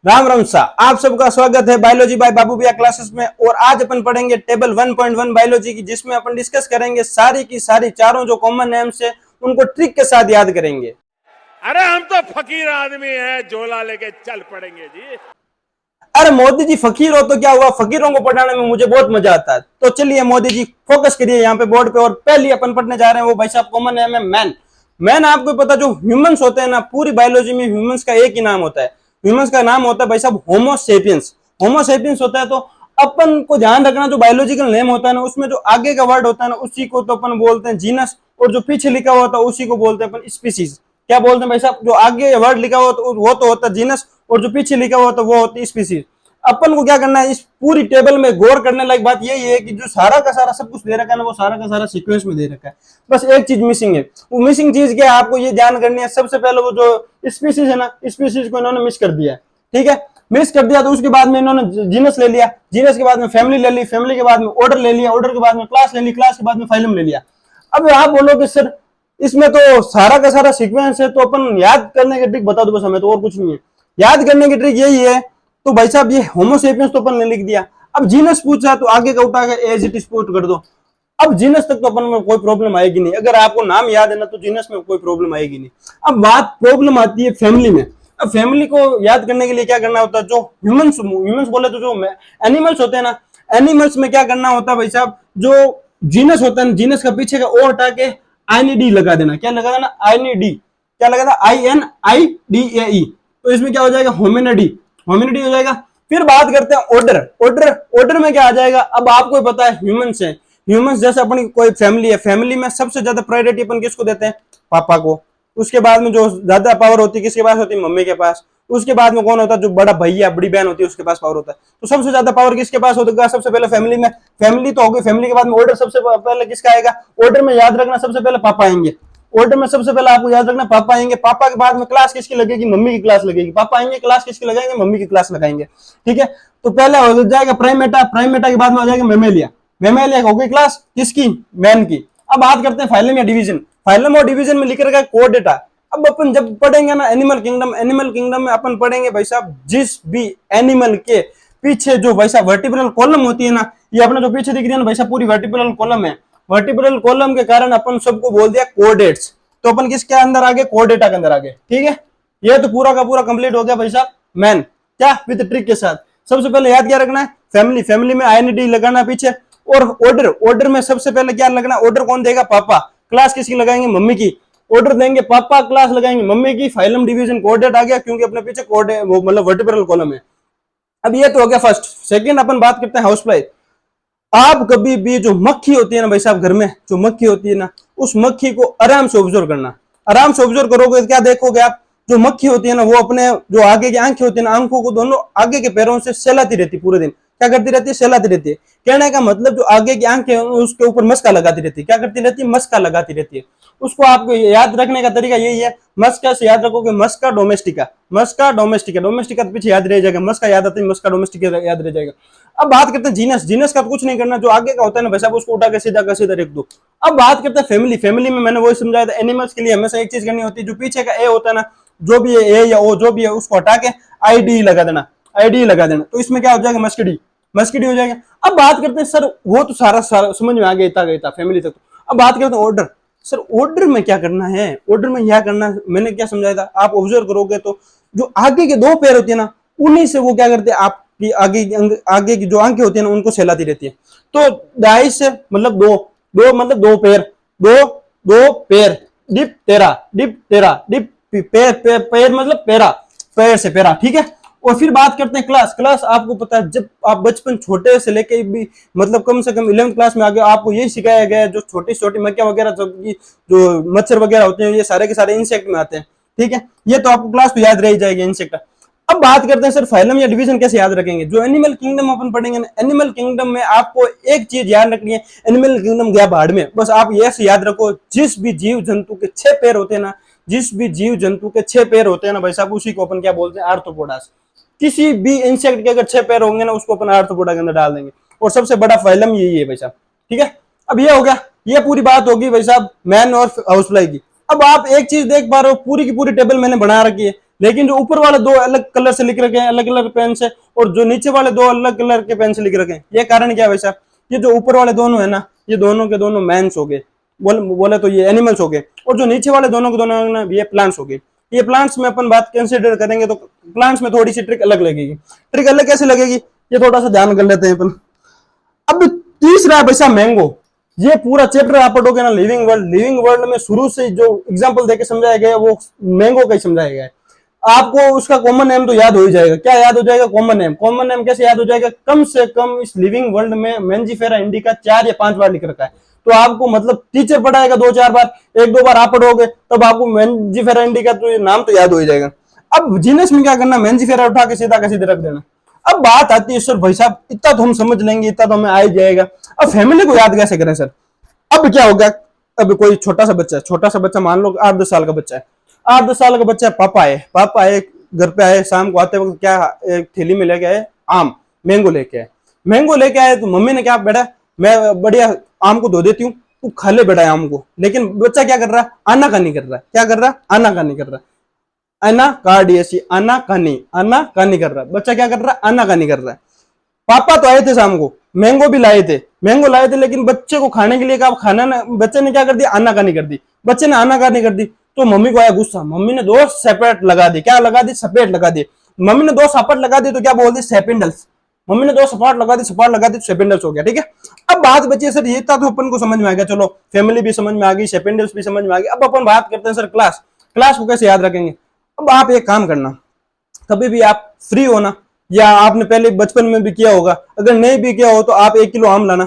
राम राम सा आप सबका स्वागत है बायोलॉजी बाय बाबू भैया क्लासेस में। और आज अपन पढ़ेंगे टेबल 1.1 बायोलॉजी की, जिसमें अपन डिस्कस करेंगे सारी की सारी चारों जो कॉमन नेम्स है उनको ट्रिक के साथ याद करेंगे। अरे हम तो फकीर आदमी है, झोला लेके चल पड़ेंगे जी। अरे मोदी जी फकीर हो तो क्या हुआ, फकीरों को पढ़ाने में मुझे बहुत मजा आता है। तो चलिए मोदी जी फोकस करिए यहाँ पे बोर्ड पे। और पहली अपन पढ़ने जा रहे हैं वो भाई साहब कॉमन नेम है मैन। मैन आपको पता जो ह्यूमंस होते हैं ना, पूरी बायोलॉजी में ह्यूमंस का एक ही नाम होता है। ह्यूमंस का नाम होता है भाई साहब होमो सेपियंस। होमो सेपियंस होता है। तो अपन को ध्यान रखना जो बायोलॉजिकल नेम होता है ना, उसमें जो आगे का वर्ड होता है ना उसी को तो अपन बोलते हैं जीनस, और जो पीछे लिखा हुआ होता है उसी को बोलते हैं अपन स्पीसीज। क्या बोलते हैं भाई साहब, जो आगे वर्ड लिखा हुआ वो तो होता है जीनस, और जो पीछे लिखा हुआ होता है वो होती है स्पीसीज। अपन को क्या करना है, इस पूरी टेबल में गौर करने लायक बात यही है कि जो सारा का सारा सब कुछ दे रखा है ना, वो सारा का सारा सीक्वेंस में दे रखा है। बस एक चीज मिसिंग है। वो मिसिंग चीज क्या है आपको ये ध्यान करनी है। सबसे पहले वो जो स्पीसीज है ना, स्पीसीज को इन्होंने मिस कर दिया है। ठीक है, मिस कर दिया तो उसके बाद में इन्होंने जीनस ले लिया, जीनस के बाद में फैमिली ले ली, फैमिली के बाद में ऑर्डर ले लिया, ऑर्डर के बाद में क्लास ले ली, क्लास के बाद में फाइलम ले लिया। अब आप बोलोगे सर इसमें तो सारा का सारा सीक्वेंस है, तो अपन याद करने की ट्रिक बता दो बस हमें, तो और कुछ नहीं है। याद करने की ट्रिक यही है। तो भाई साहब ये होमो सेपियंस तो अपन ने लिख दिया। अब जीनस पूछा तो आगे का उठा के एज इट इज पुट कर दो। अब जीनस तक तो अपन में कोई प्रॉब्लम आएगी नहीं। अगर आपको नाम याद है ना तो जीनस में कोई प्रॉब्लम आएगी नहीं। अब बात प्रॉब्लम आती है फैमिली में। अब फैमिली को याद करने के लिए क्या करना होता है, जो ह्यूमंस बोले तो जो एनिमल्स होते हैं ना, एनिमल्स में क्या करना होता है भाई साहब, जो जीनस होता है जीनस का पीछे का ओ हटा के आईएनडी लगा देना। क्या लगा देना, आईएनडी। क्या लगा था, INIDAE। तो इसमें क्या हो जाएगा, होमिनिडी, होमिनिडी हो जाएगा। फिर बात करते हैं ऑर्डर। ऑर्डर में क्या आ जाएगा, अब आपको पता है ह्यूमंस है। ह्यूमंस जैसे अपनी कोई फैमिली है, फैमिली में सबसे ज्यादा प्रायोरिटी अपन किसको देते हैं, पापा को। उसके बाद में जो ज्यादा पावर होती है किसके पास होती है, मम्मी के पास। उसके बाद में कौन होता है, जो बड़ा भैया बड़ी बहन होती है उसके पास पावर होता है। तो सबसे ज्यादा पावर किसके पास होगा, सबसे पहले फैमिली में। फैमिली तो होगी, फैमिली के बाद में ऑर्डर सबसे पहले किसका आएगा, ऑर्डर में याद रखना सबसे पहले पापा आएंगे। ऑर्डर में सबसे पहले आपको याद रखना पापा आएंगे। पापा के बाद में क्लास किसकी लगेगी, मम्मी की क्लास लगेगी। पापा आएंगे, क्लास किसकी लगाएंगे, मम्मी की क्लास लगाएंगे। ठीक है, तो पहले हो जाएगा प्राइमेटा, प्राइमेटा के बाद में आ जाएगा मेमेलिया, मेमेलिया हो गई क्लास किसकी, मैन की। अब बात करते हैं फाइलम या डिवीजन। फाइलम और डिवीजन में लिख रखा है कोडेटा। अब अपन जब पढ़ेंगे ना एनिमल किंगडम, एनिमल किंगडम में अपन पढ़ेंगे भाई साहब जिस भी एनिमल के पीछे जो भाई साहब वर्टिब्रल कॉलम होती है ना, ये अपना जो पीछे दिख रही है ना भाई साहब पूरी वर्टिब्रल कॉलम है। वर्टिब्रल कॉलम के कारण अपन सबको बोल दिया कोडेट्स। तो अपन किसके अंदर आ गए, कोडेटा के अंदर आ गए। ठीक है, ये तो पूरा का पूरा कंप्लीट हो गया भाई साहब मैन, क्या विद ट्रिक के साथ। सबसे पहले याद क्या रखना है, फैमिली, फैमिली में आईएनडी लगाना पीछे। और ऑर्डर, ऑर्डर में सबसे पहले क्या लगना, ऑर्डर कौन देगा, पापा। क्लास किसकी लगाएंगे, मम्मी की। ऑर्डर देंगे पापा, क्लास लगाएंगे मम्मी की। फाइलम डिवीजन कोऑर्डिनेट आ गया क्योंकि अपने पीछे कोड वो मतलब वर्टिब्रल कॉलम है। अब ये तो हो गया फर्स्ट। सेकंड अपन बात करते हैं हाउस फ्लाई। आप कभी भी जो मक्खी होती है ना भाई साहब घर में जो मक्खी होती है ना, उस मक्खी को आराम से ऑब्जर्व करना। आराम से ऑब्जर्व करोगे तो क्या देखोगे आप, जो मक्खी होती है ना वो अपने जो आगे की आंखें होती है ना, आंखों को दोनों आगे के पैरों से सहलाती रहती पूरे दिन। क्या करती रहती है, सहलाती रहती है। कहने का मतलब जो आगे की आंखें उसके ऊपर मस्का लगाती रहती है। क्या करती रहती है, मस्का लगाती रहती है। उसको आपको याद रखने का तरीका यही है, मस्का से याद रखोगे, मस्का डोमेस्टिका, मस्का डोमेस्टिका। डोमेस्टिका तो पीछे याद रह जाएगा, मस्का याद आता है, मस्का डोमेस्टिका याद रह जाएगा। अब बात करते हैं जीनस। जीनस का तो कुछ नहीं करना, जो आगे का होता है ना भाई साहब उसको उठा के सीधा का सीधा रख दो। अब बात करते हैं फैमिली। फैमिली में मैंने वही समझाया था, एनिमल्स के लिए हमेशा एक चीज करनी होती है, जो पीछे का ए होता है ना, जो भी है ए या ओ जो भी है उसको हटा के आईडी लगा देना, आईडी लगा देना। तो इसमें क्या हो जाएगा, मस्कडी, मस्कडी हो जाएगा। अब बात करते हैं सर वो तो सारा समझ में आ गया था फैमिली तक। अब बात करते हैं ऑर्डर। सर ऑर्डर में क्या करना है, ऑर्डर में क्या करना है मैंने क्या समझाया था, आप ऑब्जर्व करोगे तो जो आगे के दो पैर होते हैं ना, उन्हीं से वो क्या करते हैं, आपकी आगे की जो आंखें होती है ना उनको सहलाती रहती है। तो डाइस मतलब दो मतलब दो पैर, दो पैर, डिप तेरा, डिप तेरा, डिप पैर मतलब पैरा, पैर से पैरा। ठीक है, और फिर बात करते हैं क्लास। क्लास आपको पता है जब आप बचपन छोटे से लेके भी मतलब कम से कम 11th क्लास में आ गए, आपको यही सिखाया गया है जो छोटी छोटी मक्खियां वगैरह जो मच्छर वगैरह होते हैं ये सारे के सारे इंसेक्ट में आते हैं। ठीक है, ये तो आपको क्लास तो याद रह जाएगी इंसेक्ट। अब बात करते हैं सर फाइलम या डिवीजन कैसे याद रखेंगे। जो एनिमल किंगडम अपन पढ़ेंगे ना, एनिमल किंगडम में आपको एक चीज याद रखनी है, एनिमल किंगडम गया बाढ़ में। बस आप ये याद रखो, जिस भी जीव जंतु के 6 पैर होते हैं ना, जिस भी जीव जंतु के 6 पैर होते हैं ना भाई साहब, उसी को अपन क्या बोलते हैं, आर्थ्रोपोडास। किसी भी इंसेक्ट के अगर 6 पैर होंगे ना उसको अपन आर्थ्रोपोडा के अंदर डाल देंगे। और सबसे बड़ा फाइलम यही है भाई साहब। ठीक है, अब ये हो गया, ये पूरी बात होगी भाई साहब मैन और हाउस फ्लाई की। अब आप एक चीज देख पा रहे हो, पूरी की पूरी टेबल मैंने बना रखी है। लेकिन जो ऊपर वाले दो अलग कलर से लिख रखे हैं, अलग अलग पेन से, और जो नीचे वाले दो अलग कलर के पेन से लिख रखे हैं, ये कारण क्या है भाई साहब? ये जो ऊपर वाले दोनों है ना, ये दोनों के दोनों मैंस हो गए, बोले तो ये एनिमल्स हो गए, और जो नीचे वाले दोनों के दोनों ना ये प्लांट्स हो गए। ये प्लांट्स में अपन बात कंसिडर करेंगे तो प्लांट्स में थोड़ी सी ट्रिक अलग लगेगी। ट्रिक अलग कैसे लगेगी, ये थोड़ा सा ध्यान कर लेते हैं अपन। अब तीसरा है भाई साहब मैंगो। ये पूरा चैप्टर आप पढ़ोगे ना, लिविंग वर्ल्ड, लिविंग वर्ल्ड में शुरू से जो एग्जांपल देके समझाया गया है वो मैंगो का ही समझाया गया है। आपको उसका कॉमन नेम तो याद हो ही जाएगा। क्या याद हो जाएगा? Common name. कॉमन नेम कैसे याद हो जाएगा? कम से कम इस लिविंग वर्ल्ड में मैंजीफेरा इंडिका 4 या 5 बार लिख रखा है। तो आपको मतलब टीचर पढ़ाएगा 2-4 बार, 1-2 बार आप पढ़ोगे तब आपको मैंजीफेरा इंडिका तो ये नाम तो याद हो ही जाएगा। अब जीनस में क्या करना, मैंजीफेरा उठा के सीधा का सीधे रख देना। अब बात आती है सर भाई साहब इतना तो हम समझ लेंगे, इतना तो हमें आ ही जाएगा, अब फैमिली को याद कैसे करें सर? अब क्या होगा, अब कोई छोटा सा बच्चा है, छोटा सा बच्चा मान लो 8-10 साल का बच्चा है, 8-10 साल का बच्चा है, पापा आए घर पे आए, शाम को आते वक्त क्या एक थैली में लेके आए, आम मैंगो लेके आए। मैंगो लेके आए तो मम्मी ने क्या, बेटा मैं बढ़िया आम को धो देती हूँ, तू खा ले बेटा आम को। लेकिन बच्चा क्या कर रहा है? आनाकानी कर रहा है। क्या कर रहा है? आनाकानी कर रहा है। अनाकार्डियसी, आनाकानी कर रहा है बच्चा। क्या कर रहा है? आनाकानी कर रहा है। पापा तो आए थे शाम को, मैंगो भी लाए थे, मैंगो लाए थे, लेकिन बच्चे को खाने के लिए कहा, खाना ना, बच्चे ने क्या कर दिया? आनाकानी कर दी। बच्चे ने आनाकानी कर दी तो मम्मी को आया गुस्सा, मम्मी ने 2 सेपरेट लगा दी। क्या लगा दी? सपेट लगा दी। मम्मी ने 2 सपाट लगा दी तो क्या बोल दी? सेपेंडल्स। मम्मी ने 2 सपाट लगा दी तो सेपेंडल्स हो गया। ठीक है, अब बात बची है सर, ये था तो अपन को समझ में आ गया, चलो फैमिली भी समझ में आ गई, सेपेंडल्स भी समझ में आ गई। अब अपन बात करते हैं सर क्लास, क्लास को कैसे याद रखेंगे? अब आप एक काम करना, कभी भी आप फ्री हो ना, या आपने पहले बचपन में भी किया होगा, अगर नहीं भी किया हो तो आप 1 किलो आम लाना,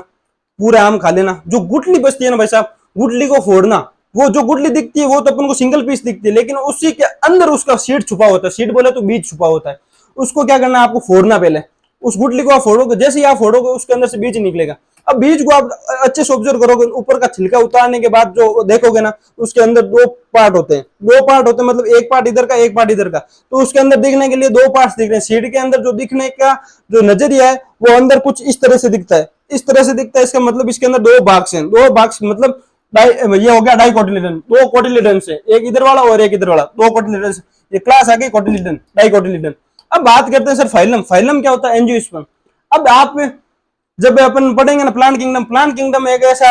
पूरा आम खा लेना। जो गुठली बचती है ना भाई साहब, गुठली को फोड़ना। वो जो गुठली दिखती है वो तो अपन को सिंगल पीस दिखती है, लेकिन उसी के अंदर उसका सीड छुपा होता है, सीड बोले तो बीज छुपा होता है। उसको क्या करना, आपको फोड़ना। पहले उस गुठली को आप फोड़ोगे, जैसे ही आप फोड़ोगे उसके अंदर से बीज निकलेगा। अब बीज को आप अच्छे से ऑब्जर्व करोगे, ऊपर का छिलका उतारने के बाद जो देखोगे ना, उसके अंदर 2 पार्ट होते हैं। 2 पार्ट होते हैं मतलब एक पार्ट इधर का, एक पार्ट इधर का। तो उसके अंदर दिखने के लिए 2 पार्ट्स दिख रहे हैं। सीड के अंदर जो दिखने का जो नजरिया है वो अंदर कुछ इस तरह से दिखता है, इस तरह से दिखता है। इसका मतलब इसके अंदर 2 भाग हैं, 2 भाग मतलब ये हो गया डाइकोटिलेडन। 2 कोटिलेडन से, एक इधर वाला और एक इधर वाला, 2 कोटिलेडन। ये क्लास आ गई कोटिलेडन, डाइकोटिलेडन। अब बात करते हैं सर फाइलम। फाइलम क्या होता है? एंजियोस्पर्म। अब आप जब अपन पढ़ेंगे ना प्लांट किंगडम, प्लांट किंगडम एक ऐसा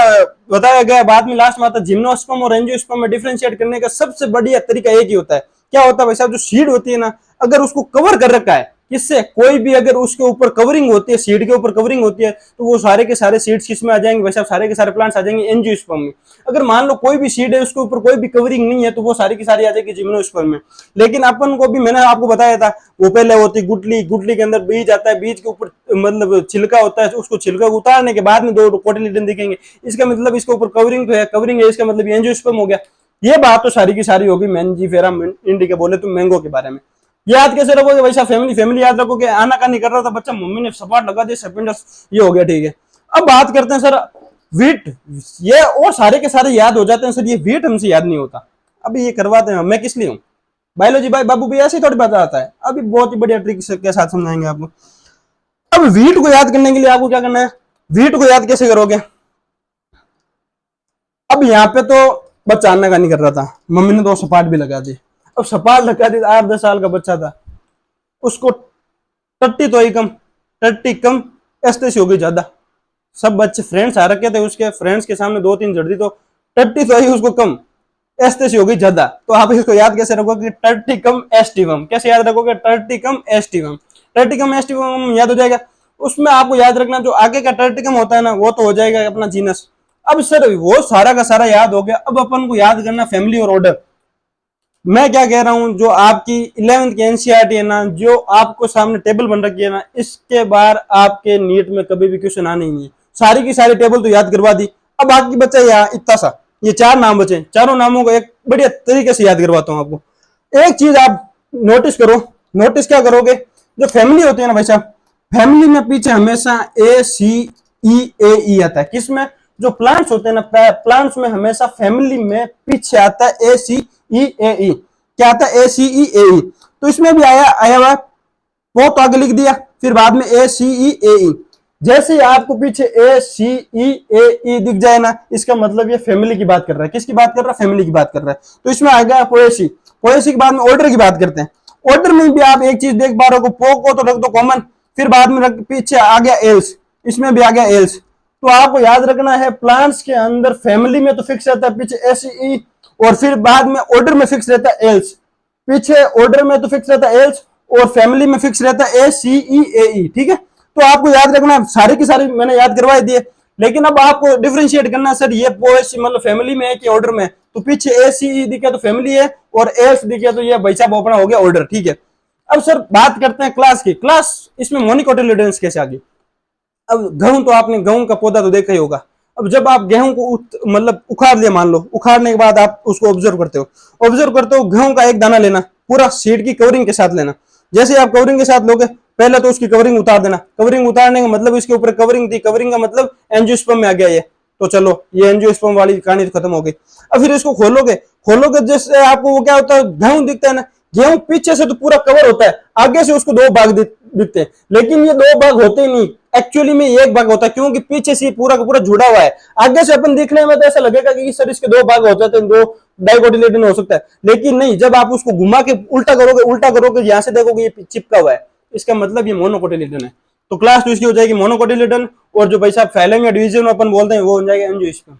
बताया गया, बाद में लास्ट में आता है जिम्नोस्पर्म और एंजियोस्पर्म में डिफरेंशिएट करने का सबसे बढ़िया तरीका एक ही होता है। क्या होता है भाई साहब? जो सीड होती है ना, अगर उसको कवर कर रखा है किससे, कोई भी अगर उसके ऊपर कवरिंग होती है, सीड के ऊपर कवरिंग होती है, तो वो सारे के सारे सीड्स किस में आ जाएंगे भाई साहब? सारे के सारे प्लांट्स आ जाएंगे एंजियोस्पर्म में। अगर मान लो कोई भी सीड है उसके ऊपर कोई भी कवरिंग नहीं है तो वो सारी की सारी आ जाएगी जिम्नोस्पर्म में। लेकिन अपन को भी मैंने आपको बताया था, वो पहले होती गुठली, गुठली के अंदर बीज आता है, बीज के ऊपर मतलब छिलका होता है, उसको छिलका उतारने के बाद में 2 कोटिलेडन दिखेंगे। इसका मतलब इसके ऊपर कवरिंग तो है, कवरिंग है, इसका मतलब एंजियोस्पर्म हो गया। ये बात तो सारी की सारी होगी मैंजीफेरा इंडिका बोले तो मैंगो के बारे में। याद कैसे रखोगे भाई साहब? फैमिली याद रखोगे। आनाकानी कर रहा था बच्चा, मम्मी ने सपाट लगा दिया, सेपेंडल्स, ये हो गया। ठीक है, अब बात करते हैं सर वीट। ये और सारे के सारे याद हो जाते हैं सर, ये वीट हमसे याद नहीं होता। अभी ये करवाते हैं, मैं किस लिए हूँ? बायोलॉजी भाई बाबू भी ऐसे थोड़ी बात आता है। अभी बहुत ही बढ़िया ट्रिक के साथ समझाएंगे आपको। अब वीट को याद करने के लिए आपको क्या करना है? वीट को याद कैसे करोगे? अब यहाँ पे तो बच्चा आनाकानी कर रहा था, मम्मी ने 2 सपाट भी लगा दी। अब सपाट लगा दी, 8-10 साल का बच्चा था, उसको टट्टी तो ही कम, टट्टी कम, एस्तेसी हो गई ज्यादा। सब बच्चे फ्रेंड्स आ रखे थे, उसके फ्रेंड्स के सामने 2-3 जड़ दी तो टट्टी तो ही उसको कम, एस्तेसी हो गई ज्यादा। तो आप इसको याद कैसे रखोगे? टट्टी कम एस्टिवम। कैसे याद रखोगे? टट्टी कम एस्टिवम। टट्टी कम एस्टिवम याद हो जाएगा। उसमें आपको याद रखना जो आगे का टर्टिकम होता है ना, वो तो हो जाएगा अपना जीनस। अब सर वो सारा का सारा याद हो गया। अब अपन को याद करना फैमिली और ऑर्डर। मैं क्या कह रहा हूं, जो आपकी 11th की एनसीईआरटी है ना, जो आपको सामने टेबल बन रखी है ना, इसके बार आपके नीट में कभी भी क्वेश्चन आने ही नहीं है। सारी की सारी टेबल तो याद करवा दी। अब बाकी बचा यहाँ इतना सा, ये 4 नाम बचे, चारों नामों को एक बढ़िया तरीके से याद करवाता हूँ आपको। एक चीज आप नोटिस करो, नोटिस क्या करोगे? जो फैमिली होती है ना भाई साहब, फैमिली में पीछे हमेशा ACEAE आता है। किसमें? जो प्लांट्स होते हैं ना, प्लांट्स में हमेशा फैमिली में पीछे आता है ACEAE। क्या आता है? ACEAE। तो इसमें भी आया हुआ, वो तो आगे लिख दिया, फिर बाद में ACEAE। जैसे ही आपको पीछे ACEAE दिख जाए ना, इसका मतलब ये फैमिली की बात कर रहा है। किसकी बात कर रहा है? फैमिली की बात कर रहा है। तो इसमें आ गया पोएसी। पोएसी के बाद में ऑर्डर की बात करते हैं। ऑर्डर में भी आप एक चीज देख पा रहे हो, पोको तो रख दो कॉमन, फिर बाद में पीछे आ गया एल्स, इसमें भी आ गया एल्स। तो आपको याद रखना है प्लांट्स के अंदर फैमिली में तो फिक्स रहता है पीछे एसई, और फिर बाद में ऑर्डर में फिक्स रहता है एल्स। पीछे ऑर्डर में तो फिक्स रहता है एल्स और फैमिली में फिक्स रहता है ACEAE, ठीक है। तो आपको याद रखना है, सारे की सारी मैंने याद करवा दिए, लेकिन अब आपको डिफरेंशिएट करना है सर ये पॉलिसी मतलब फैमिली में है कि ऑर्डर में। तो पीछे ACE दिखा तो फैमिली है और एल्स दिखा तो ये भाई साहब अपना हो गया ऑर्डर, ठीक है। अब सर बात करते हैं क्लास की। क्लास इसमें मोनोकोटिलिडन्स कैसे आ गई। अब गेहूं तो आपने गेहूं का पौधा तो देखा ही होगा। अब जब आप गेहूं को मतलब उखाड़ लिया, मान लो उखाड़ने के बाद आप उसको ऑब्जर्व करते हो गेहूं का एक दाना लेना, पूरा सीड की कवरिंग के साथ लेना। जैसे आप कवरिंग के साथ लोगे, पहले तो उसकी कवरिंग उतार देना। कवरिंग उतारने का मतलब इसके ऊपर कवरिंग थी, कवरिंग का मतलब एंजियोस्पर्म में आ गया ये, तो चलो ये एंजियोस्पर्म वाली कहानी तो खत्म हो गई। अब फिर इसको खोलोगे जैसे आपको वो क्या होता है, गेहूं दिखता है ना, गेहूं पीछे से तो पूरा कवर होता है, आगे से उसको दो भाग दिखते हैं, लेकिन ये दो भाग होते ही नहीं, एक्चुअली में एक भाग होता है, क्योंकि पीछे से पूरा का पूरा जुड़ा हुआ है। आगे से अपन दिखने में तो ऐसा लगेगा कि सर इसके दो भाग हो जाते हैं, दो डाइकोटिलेडन हो सकता है, लेकिन नहीं, जब आप उसको घुमा के उल्टा करोगे यहां से देखोगे ये चिपका हुआ है, इसका मतलब ये मोनोकोटिलेडन है। तो क्लास तो इसकी हो जाएगी मोनोकोटिलेडन, और जो भाई साहब फैलम या डिवीजन अपन बोलते हैं वो हो जाएगा एंजियोस्पर्म।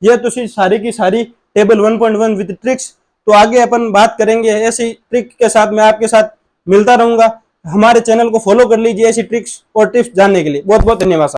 ये तो सारी की सारी टेबल 1.1 विद ट्रिक्स। तो आगे अपन बात करेंगे ऐसी ट्रिक के साथ, मैं आपके साथ मिलता रहूंगा। हमारे चैनल को फॉलो कर लीजिए ऐसी ट्रिक्स और टिप्स जानने के लिए। बहुत बहुत धन्यवाद।